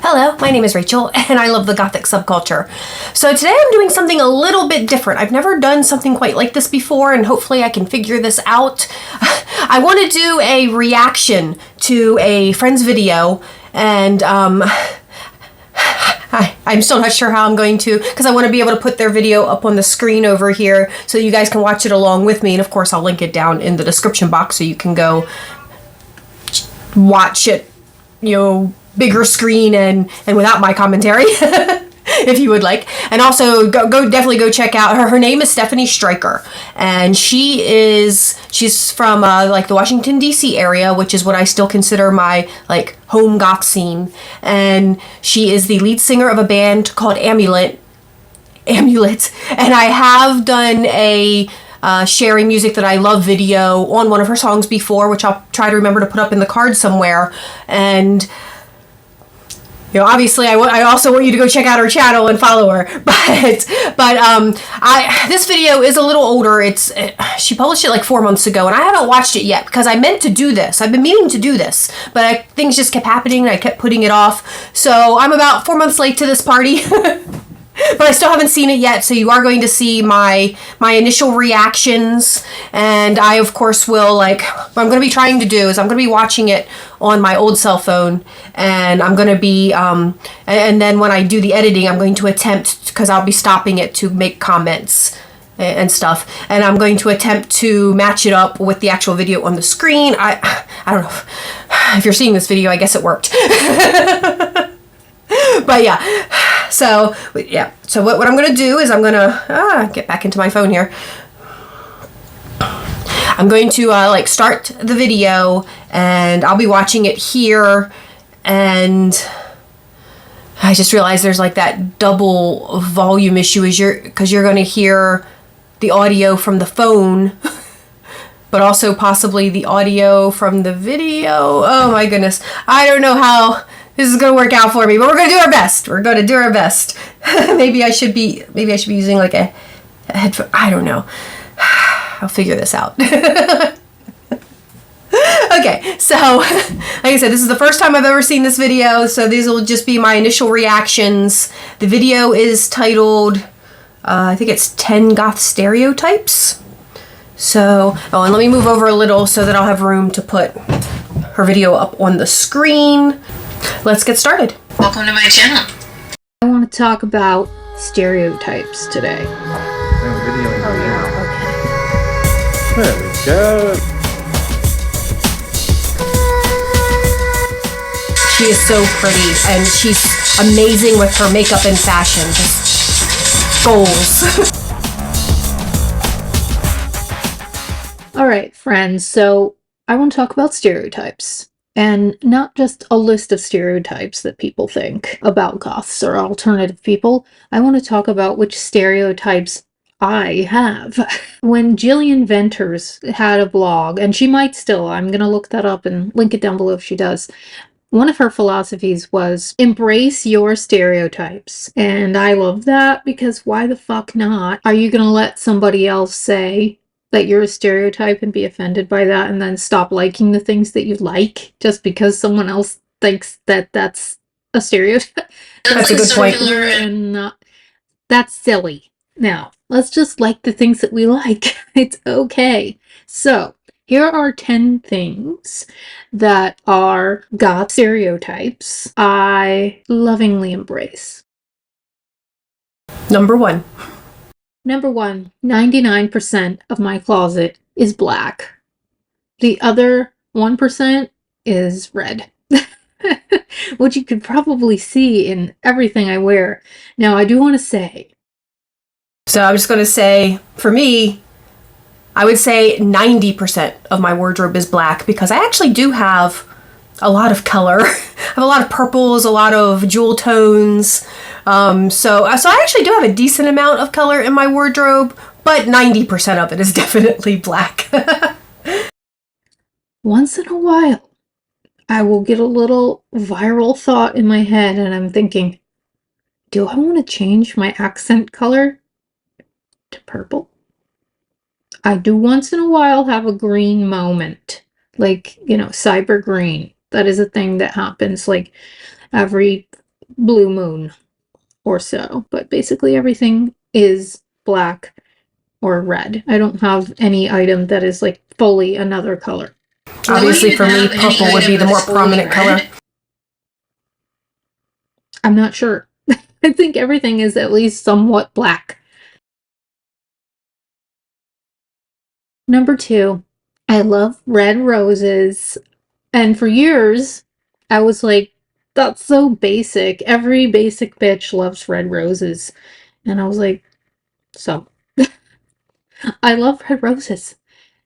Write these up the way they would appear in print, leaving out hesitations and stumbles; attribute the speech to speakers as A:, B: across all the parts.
A: Hello, my name is Rachel, and I love the Gothic subculture. So today I'm doing something a little bit different. I've never done something quite like this before, and hopefully I can figure this out. I want to do a reaction to a friend's video, and I'm still not sure how I'm going to, because I want to be able to put their video up on the screen over here so you guys can watch it along with me, and of course I'll link it down in the description box so you can go watch it, bigger screen and without my commentary if you would like. And also definitely go check out her name is Stephanie Stryker, and she's from like the Washington DC area, which is what I still consider my like home goth scene, and she is the lead singer of a band called AMULET, and I have done a sharing music that I love video on one of her songs before, which I'll try to remember to put up in the card somewhere. And obviously I also want you to go check out her channel and follow her, but this video is a little older. She published it like 4 months ago, and I haven't watched it yet because I meant to do this. I've been meaning to do this, but things just kept happening and I kept putting it off. So I'm about 4 months late to this party. But I still haven't seen it yet, so you are going to see my initial reactions, and I of course will, what I'm going to be trying to do is I'm going to be watching it on my old cell phone, and I'm going to be and then when I do the editing, I'm going to attempt, because I'll be stopping it to make comments and stuff, and I'm going to attempt to match it up with the actual video on the screen. I don't know if you're seeing this video, I guess it worked. But yeah. So what I'm going to do is I'm going to get back into my phone here. I'm going to start the video, and I'll be watching it here, and I just realized there's like that double volume issue because you're going to hear the audio from the phone but also possibly the audio from the video. Oh my goodness. I don't know how this is going to work out for me, but we're going to do our best. We're going to do our best. Maybe I should be using like a headphone. I don't know. I'll figure this out. Okay, so like I said, this is the first time I've ever seen this video, so these will just be my initial reactions. The video is titled, I think it's 10 Goth Stereotypes. So, and let me move over a little so that I'll have room to put her video up on the screen. Let's get started.
B: Welcome to my channel.
C: I want to talk about stereotypes today.
D: There we go.
A: She is so pretty, and she's amazing with her makeup and fashion. Just goals.
C: All right, friends. So I want to talk about stereotypes. And not just a list of stereotypes that people think about goths or alternative people. I want to talk about which stereotypes I have. When Jillian Venters had a blog, and she might still, I'm going to look that up and link it down below if she does. One of her philosophies was embrace your stereotypes. And I love that, because why the fuck not? Are you going to let somebody else say that you're a stereotype and be offended by that and then stop liking the things that you like just because someone else thinks that that's a stereotype?
A: That's a good point.
C: And that's silly. Now, let's just like the things that we like. It's okay. So, here are 10 things that are goth stereotypes I lovingly embrace.
A: Number one,
C: 99% of my closet is black. The other 1% is red. Which you could probably see in everything I wear. Now, I do want to say.
A: So I'm just going to say, for me, I would say 90% of my wardrobe is black, because I actually do have a lot of color. I have a lot of purples, a lot of jewel tones. So I actually do have a decent amount of color in my wardrobe, but 90% of it is definitely black.
C: Once in a while, I will get a little viral thought in my head, and I'm thinking, do I want to change my accent color to purple? I do once in a while have a green moment, like, cyber green. That is a thing that happens like every blue moon or so. But basically everything is black or red. I don't have any item that is like fully another color.
A: Obviously, for me, purple would be the more prominent color.
C: I'm not sure. I think everything is at least somewhat black. Number 2, I love red roses. And for years, I was like, that's so basic. Every basic bitch loves red roses. And I was like, so. I love red roses.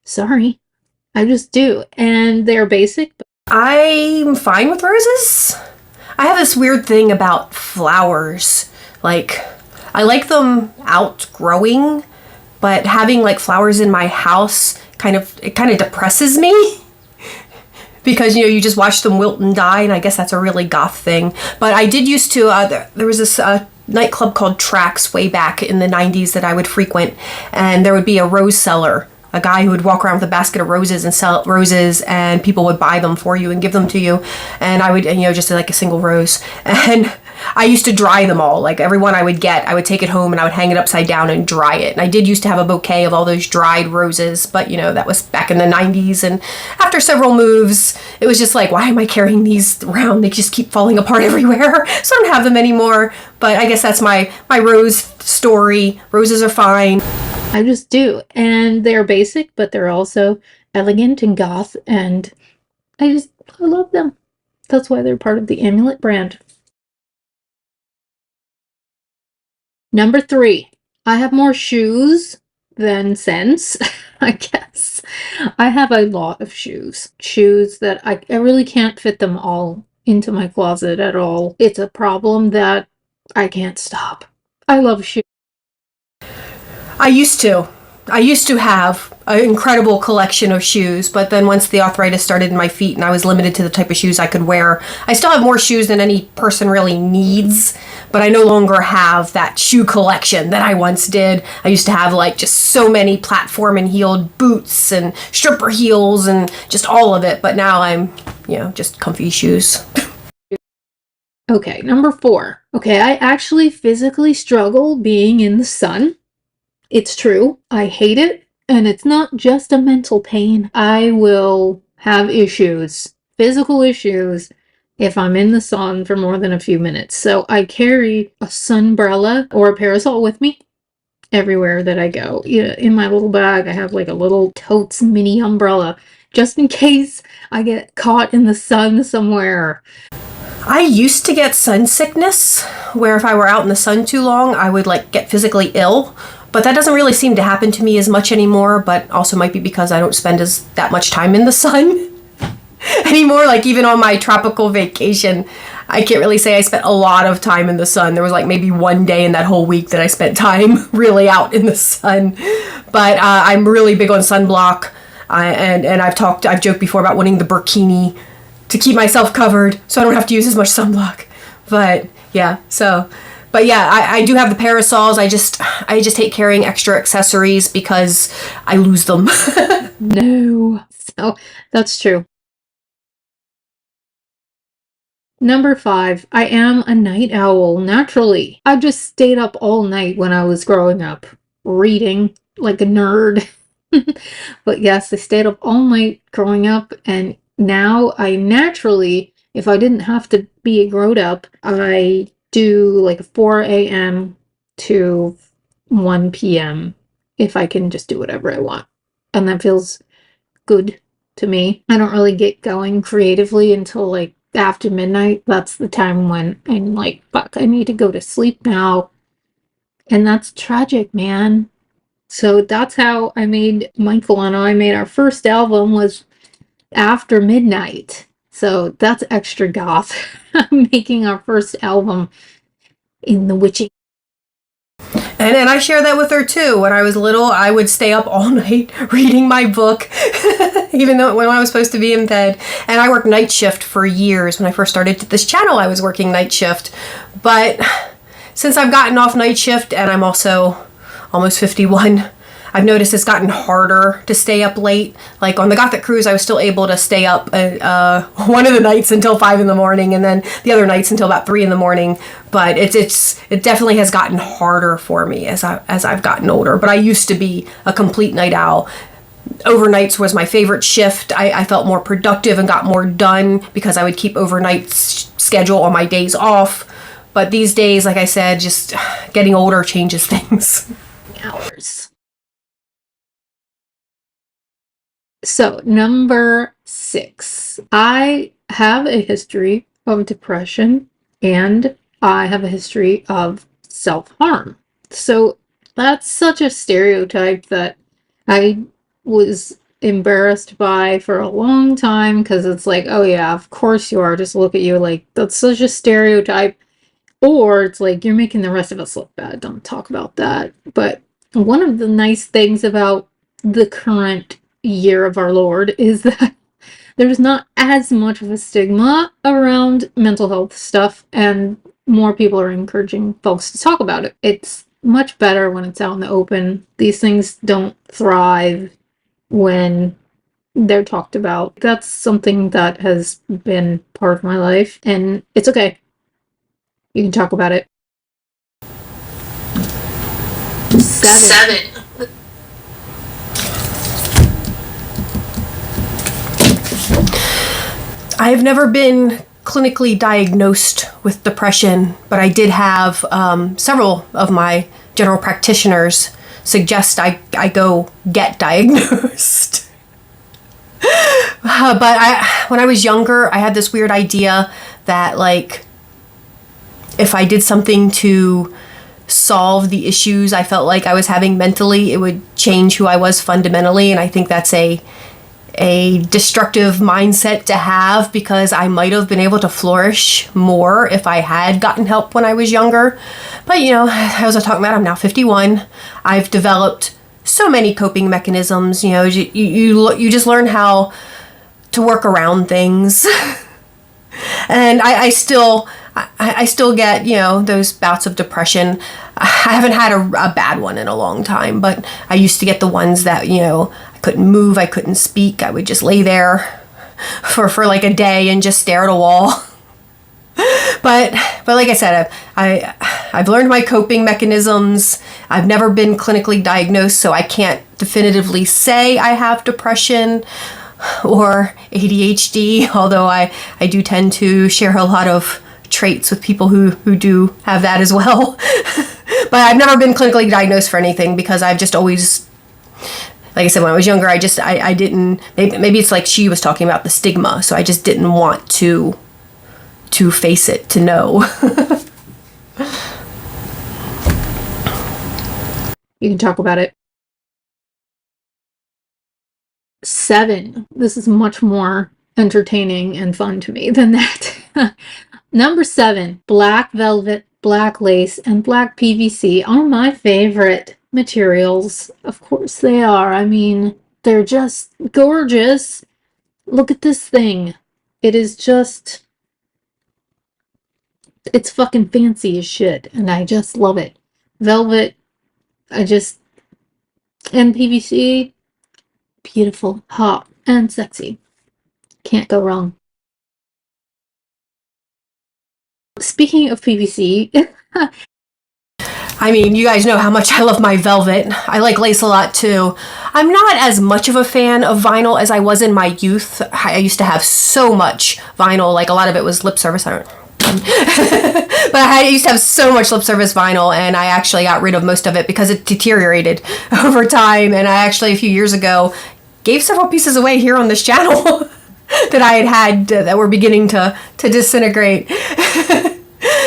C: Sorry. I just do. And they're basic.
A: I'm fine with roses. I have this weird thing about flowers. Like, I like them outgrowing, but having like flowers in my house kind of depresses me. Because, you know, you just watch them wilt and die, and I guess that's a really goth thing. But I did used to, there was this nightclub called Tracks way back in the 90s that I would frequent, and there would be a rose seller, a guy who would walk around with a basket of roses and sell roses, and people would buy them for you and give them to you. And I would, you know, just like a single rose. And I used to dry them all. Like every one I would get, I would take it home and I would hang it upside down and dry it. And I did used to have a bouquet of all those dried roses, but you know, that was back in the 90s. And after several moves, it was just like, why am I carrying these around? They just keep falling apart everywhere. So I don't have them anymore. But I guess that's my rose story. Roses are fine.
C: I just do. And they're basic, but they're also elegant and goth. And I love them. That's why they're part of the AMULET brand. Number 3, I have more shoes than sense, I guess. I have a lot of shoes. Shoes that I really can't fit them all into my closet at all. It's a problem that I can't stop. I love shoes.
A: I used to have an incredible collection of shoes, but then once the arthritis started in my feet and I was limited to the type of shoes I could wear, I still have more shoes than any person really needs, but I no longer have that shoe collection that I once did. I used to have like just so many platform and heeled boots and stripper heels and just all of it, but now I'm, you know, just comfy shoes.
C: Okay, number 4. Okay, I actually physically struggle being in the sun. It's true. I hate it. And it's not just a mental pain. I will have issues, physical issues, if I'm in the sun for more than a few minutes. So I carry a sunbrella or a parasol with me everywhere that I go. In my little bag, I have like a little totes mini umbrella just in case I get caught in the sun somewhere.
A: I used to get sun sickness, where if I were out in the sun too long, I would like get physically ill. But that doesn't really seem to happen to me as much anymore, but also might be because I don't spend that much time in the sun anymore. Like even on my tropical vacation, I can't really say I spent a lot of time in the sun. There was like maybe one day in that whole week that I spent time really out in the sun. But I'm really big on sunblock. And I've joked before about wanting the burkini to keep myself covered so I don't have to use as much sunblock. But yeah, But yeah, I do have the parasols. I just hate carrying extra accessories because I lose them.
C: No. So that's true. Number 5, I am a night owl, naturally. I just stayed up all night when I was growing up, reading like a nerd. But yes, I stayed up all night growing up, and now I naturally, if I didn't have to be a grown up, I do like 4 a.m. to 1 p.m. if I can just do whatever I want. And that feels good to me. I don't really get going creatively until like after midnight. That's the time when I'm like, fuck, I need to go to sleep now. And that's tragic, man. So that's how Michael and I made our first album, was after midnight. So that's extra goth. Making our first album in the witching.
A: And I share that with her too. When I was little, I would stay up all night reading my book, even though when I was supposed to be in bed. And I worked night shift for years. When I first started this channel, I was working night shift. But since I've gotten off night shift and I'm also almost 51, I've noticed it's gotten harder to stay up late. Like on the Gothic cruise, I was still able to stay up one of the nights until 5 in the morning, and then the other nights until about 3 in the morning. But it definitely has gotten harder for me as I've gotten older. But I used to be a complete night owl. Overnights was my favorite shift. I felt more productive and got more done because I would keep overnight schedule on my days off. But these days, like I said, just getting older changes things.
C: Hours. So, number 6. I have a history of depression and I have a history of self-harm. So, that's such a stereotype that I was embarrassed by for a long time, because it's like, oh yeah, of course you are. Just look at you, like, that's such a stereotype. Or it's like, you're making the rest of us look bad. Don't talk about that. But one of the nice things about the current year of our Lord is that there's not as much of a stigma around mental health stuff, and more people are encouraging folks to talk about it. It's much better when it's out in the open. These things don't thrive when they're talked about. That's something that has been part of my life, and it's okay. You can talk about it. 7.
A: I've never been clinically diagnosed with depression, but I did have several of my general practitioners suggest I go get diagnosed. But when I was younger, I had this weird idea that, like, if I did something to solve the issues I felt like I was having mentally, it would change who I was fundamentally. And I think that's a destructive mindset to have, because I might have been able to flourish more if I had gotten help when I was younger. But, you know, as I was talking about, I'm now 51. I've developed so many coping mechanisms. You know, you just learn how to work around things. And I still get, you know, those bouts of depression. I haven't had a bad one in a long time, but I used to get the ones that, you know, I couldn't move, I couldn't speak. I would just lay there for like a day and just stare at a wall. But like I said, I've learned my coping mechanisms. I've never been clinically diagnosed, so I can't definitively say I have depression or ADHD, although I do tend to share a lot of traits with people who do have that as well. But I've never been clinically diagnosed for anything, because I've just always, like I said, when I was younger, I didn't, maybe it's like she was talking about the stigma, so I just didn't want to face it, to know.
C: You can talk about it. 7. This is much more entertaining and fun to me than that. Number 7, black velvet, black lace, and black PVC are my favorite materials. Of course they are. I mean, they're just gorgeous. Look at this thing. It is just, it's fucking fancy as shit, and I just love it. Velvet, and PVC, beautiful, hot, and sexy. Can't go wrong. Speaking of PVC,
A: I mean, you guys know how much I love my velvet. I like lace a lot too. I'm not as much of a fan of vinyl as I was in my youth. I used to have so much vinyl, like a lot of it was lip service. But I used to have so much lip service vinyl, and I actually got rid of most of it because it deteriorated over time. And I actually, a few years ago, gave several pieces away here on this channel that I had that were beginning to disintegrate.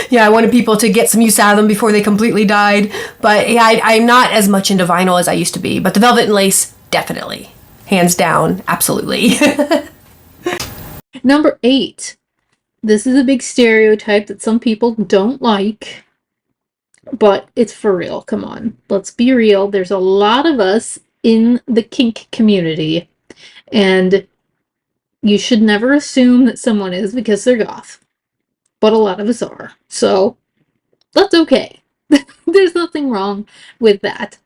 A: Yeah, I wanted people to get some use out of them before they completely died. But yeah, I'm not as much into vinyl as I used to be. But the velvet and lace, definitely. Hands down, absolutely.
C: Number 8. This is a big stereotype that some people don't like, but it's for real. Come on, let's be real. There's a lot of us in the kink community, and you should never assume that someone is because they're goth. But a lot of us are. So that's okay. There's nothing wrong with that.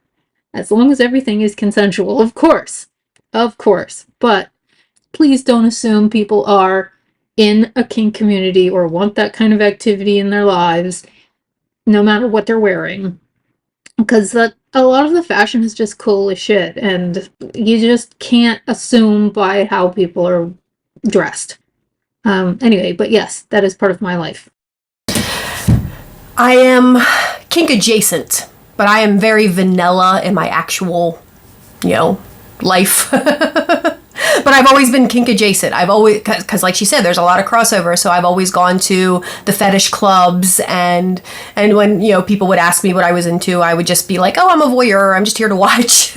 C: As long as everything is consensual, of course. Of course. But please don't assume people are in a kink community or want that kind of activity in their lives, no matter what they're wearing. Because a lot of the fashion is just cool as shit, and you just can't assume by how people are dressed. Anyway, but yes, that is part of my life.
A: I am kink adjacent, but I am very vanilla in my actual, life. But I've always been kink adjacent. I've always, because like she said, there's a lot of crossover. So I've always gone to the fetish clubs, and when, people would ask me what I was into, I would just be like, oh, I'm a voyeur. I'm just here to watch.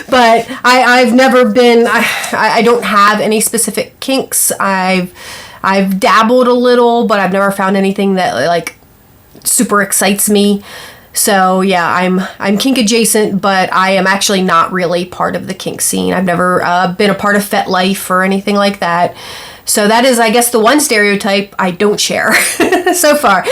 A: But I've never been, I don't have any specific kinks. I've dabbled a little, but I've never found anything that like super excites me. So yeah, I'm kink adjacent, but I am actually not really part of the kink scene. I've never been a part of Fet Life or anything like that. So that is, I guess, the one stereotype I don't share so far.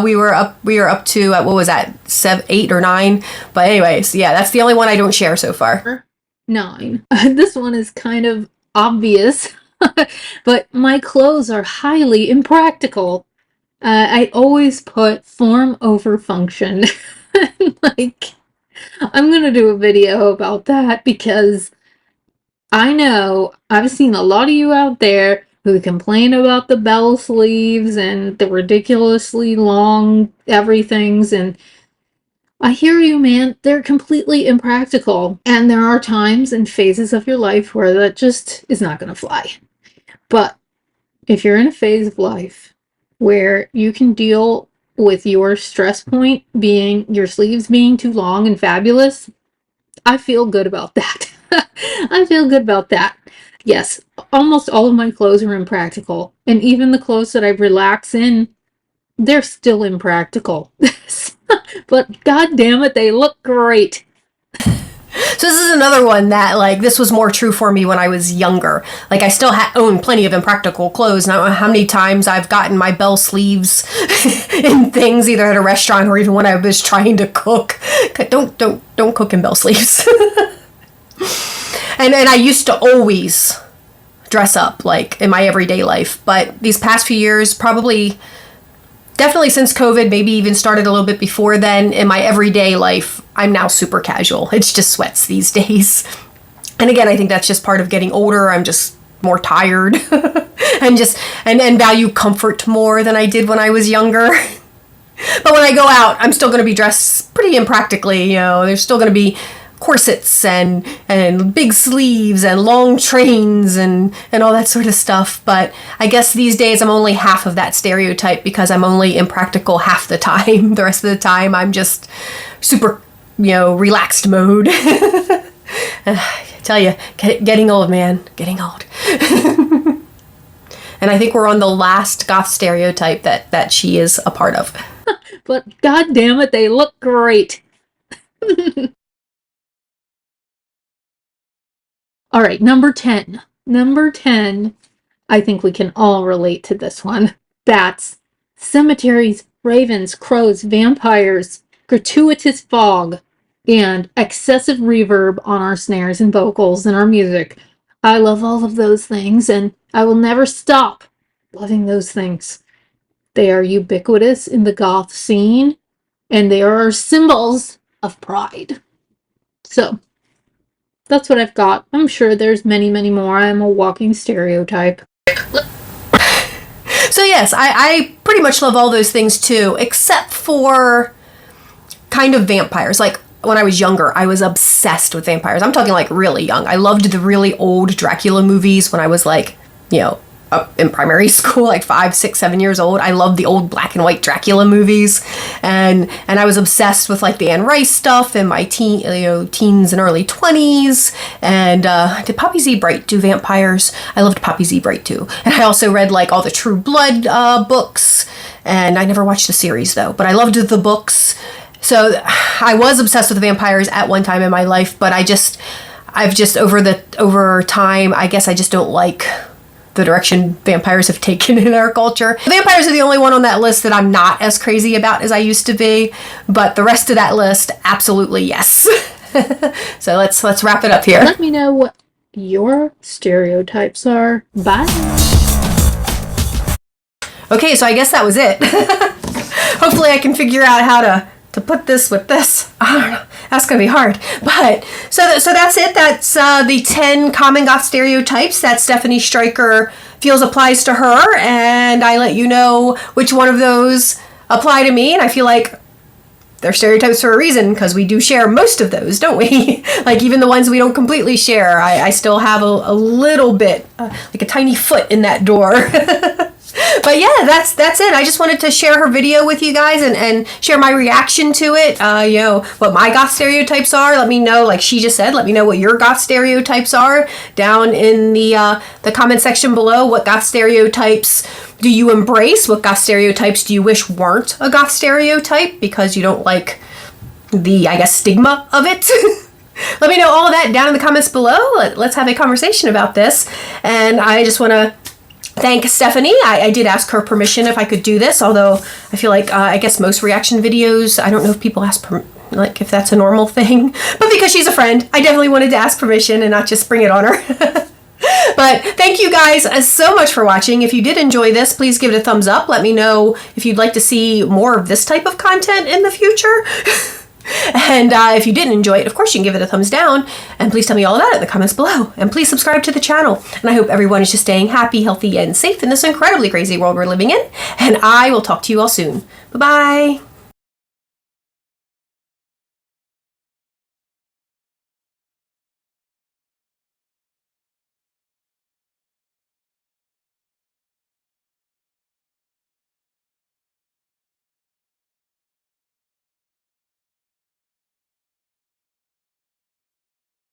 A: We were up to what was that, 7, 8, or 9? But anyways, yeah, that's the only one I don't share so far.
C: 9. This one is kind of obvious, but my clothes are highly impractical. I always put form over function. Like, I'm gonna do a video about that because I know I've seen a lot of you out there who complain about the bell sleeves and the ridiculously long everythings, and I hear you, man. They're completely impractical, and there are times and phases of your life where that just is not gonna fly. But if you're in a phase of life where you can deal with your stress point being your sleeves being too long and fabulous, I feel good about that. I feel good about that. Yes, almost all of my clothes are impractical, and even the clothes that I relax in, they're still impractical. But god damn it, they look great.
A: So this is another one that, like, this was more true for me when I was younger. Like, I still own plenty of impractical clothes. And I don't know how many times I've gotten my bell sleeves in things, either at a restaurant or even when I was trying to cook. Don't cook in bell sleeves. And I used to always dress up, like, in my everyday life. But these past few years, definitely since COVID, maybe even started a little bit before then, in my everyday life, I'm now super casual. It's just sweats these days. And again, I think that's just part of getting older. I'm just more tired and value comfort more than I did when I was younger. But when I go out, I'm still going to be dressed pretty impractically. There's still going to be corsets and big sleeves and long trains and all that sort of stuff. But I guess these days I'm only half of that stereotype because I'm only impractical half the time. The rest of the time I'm just super, relaxed mode. I tell you, getting old, man. Getting old. And I think we're on the last goth stereotype that she is a part of.
C: But god damn it, they look great. All right, number 10. Number 10, I think we can all relate to this one. Bats, cemeteries, ravens, crows, vampires, gratuitous fog, and excessive reverb on our snares and vocals and our music. I love all of those things, and I will never stop loving those things. They are ubiquitous in the goth scene, and they are symbols of pride. So, that's what I've got. I'm sure there's many, many more. I'm a walking stereotype.
A: So yes, I pretty much love all those things too, except for kind of vampires. Like, when I was younger, I was obsessed with vampires. I'm talking like really young. I loved the really old Dracula movies when I was like, up in primary school, like 5, 6, 7 years old. I loved the old black and white Dracula movies, and I was obsessed with like the Anne Rice stuff in my teens and early 20s. And did Poppy Z Bright do vampires? I loved Poppy Z Bright too. And I also read like all the True Blood books, and I never watched the series though, but I loved the books. So I was obsessed with vampires at one time in my life, but I've just over time, I guess I just don't like the direction vampires have taken in our culture. Vampires are the only one on that list that I'm not as crazy about as I used to be, but the rest of that list, absolutely yes. So let's wrap it up here.
C: Let me know what your stereotypes are. Bye.
A: Okay, so I guess that was it. Hopefully I can figure out how to put this with this. I don't know. That's going to be hard. But so that's it. That's the 10 common goth stereotypes that Stephanie Stryker feels applies to her. And I let you know which one of those apply to me. And I feel like they're stereotypes for a reason, because we do share most of those, don't we? Like even the ones we don't completely share, I still have a little bit, like a tiny foot in that door. But yeah, that's it. I just wanted to share her video with you guys and share my reaction to it. You know, what my goth stereotypes are. Let me know, like she just said, let me know what your goth stereotypes are down in the comment section below. What goth stereotypes do you embrace? What goth stereotypes do you wish weren't a goth stereotype because you don't like the, I guess, stigma of it? Let me know all of that down in the comments below. Let's have a conversation about this. And I just want to thank Stephanie. I did ask her permission if I could do this, although I feel like I guess most reaction videos, I don't know if people ask like if that's a normal thing, but because she's a friend, I definitely wanted to ask permission and not just spring it on her. But thank you guys so much for watching. If you did enjoy this, please give it a thumbs up. Let me know if you'd like to see more of this type of content in the future. And if you didn't enjoy it, of course, you can give it a thumbs down. And please tell me all about it in the comments below. And please subscribe to the channel. And I hope everyone is just staying happy, healthy, and safe in this incredibly crazy world we're living in. And I will talk to you all soon. Bye-bye.